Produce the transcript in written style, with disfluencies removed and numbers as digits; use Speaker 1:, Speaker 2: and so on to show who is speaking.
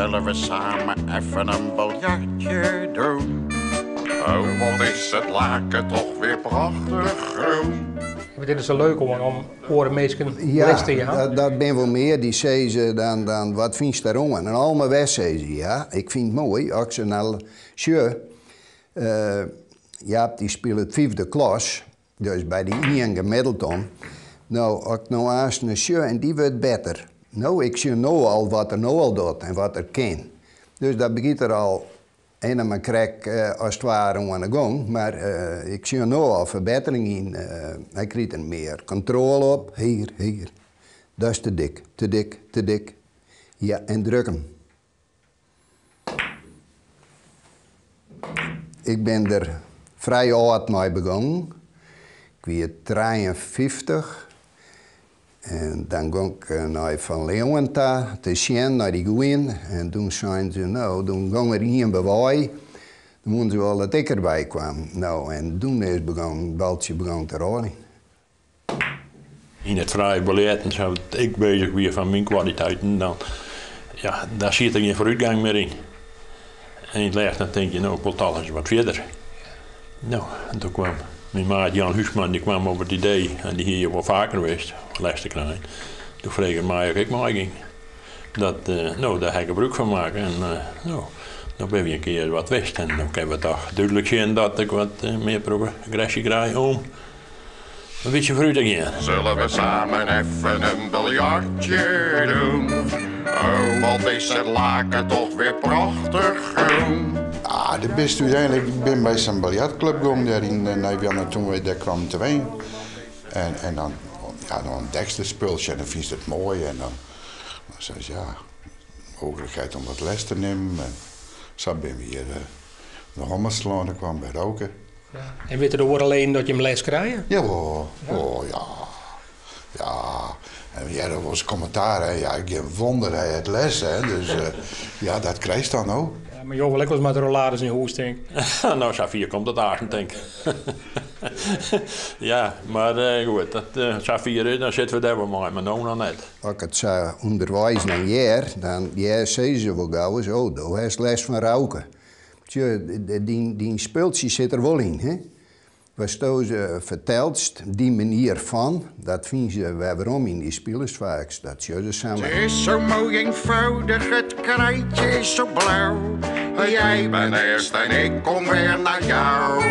Speaker 1: Zullen we samen even een biljartje doen? Oh, wat is het laken toch weer prachtig groen.
Speaker 2: Dit is zo leuk om oren mensen
Speaker 3: Ja,
Speaker 2: les te gaan.
Speaker 3: dat ben wel meer die zeggen dan wat vind je daarom? En allemaal wedstrijden, ja. Ik vind het mooi, als ze naar Sjö, Jaap die speelt het 5e klas, dus bij die Ian Middleton. Nou, als ik nou aanst naar Sjö en die wordt beter. Nou, ik zie nou al wat er nou al doet en wat er kan. Dus dat begint er al en dan krijg ik als het ware aan de gang. Maar ik zie nu al verbetering in. Hij krijgt er meer controle op. Hier. Dat is te dik. Ja, en druk hem. Ik ben er vrij oud mee begonnen. Ik was 53. En dan ging ik naar Van Leeuwen te zien, naar die Goeien. En toen zeiden ze, nou, toen gingen we hier bij wij. Dan moeten ze wel dat ik erbij kwam. Nou, en toen is het baltje begon te rollen.
Speaker 4: In het vrije beleid zou ik bezig weer van mijn kwaliteiten, dan, ja, daar zit er geen vooruitgang meer in. En in het laatste dan denk je, nou, ik wil het alles wat verder. Nou, en toen kwam mijn maat Jan Huisman, die kwam op het idee, en die hier wel vaker geweest, les te krijgen. Toen vroeg hij mij of ik mee ging. Nou, daar ga ik gebruik van maken. En nou, dan ben we een keer wat wist. En dan kunnen we toch duidelijk zien dat ik wat meer progressie krijg om een beetje vooruit te gaan.
Speaker 1: Zullen we samen even een biljartje doen? Oh, wat is het laken toch weer prachtig groen.
Speaker 5: Ah, de beste uiteindelijk, ik ben bij zo'n biljartclub gegaan daar in Nijmegen toen we daar kwamen te ween. En dan, ja, dan ontdek je het spultje en dan vind je het mooi. En dan zei ze, ja, mogelijkheid om wat les te nemen. En zo ben we hier de Hommerslaan, ik kwam bij roken.
Speaker 2: Ja. En weet je er alleen dat je hem les krijgt?
Speaker 5: Jawel, ja. Oh ja. Ja. En ja, dat was commentaar, hè. Ja, ik wonder hij het les, hè. Dus ja, dat krijg je dan ook.
Speaker 2: Ja, maar joh, wel ik was met de rollades in huis, denk ik.
Speaker 4: Nou, Safir komt het aardig, denk ik. Ja, maar goed, dat Safir, dan zitten we daar wel maar nou nog net.
Speaker 3: Als ik het zou onderwijzen naar jaar, dan zeggen ze wel gauw eens, oh, daar is les van roken. Die speeltje zit er wel in, hè. Wat je vertelt, die manier van, dat vinden ze waarom in die spelers vaak. Dat ze samen.
Speaker 1: Het is zo mooi eenvoudig, het krijtje is zo blauw. Jij bent eerst en ik kom weer naar jou.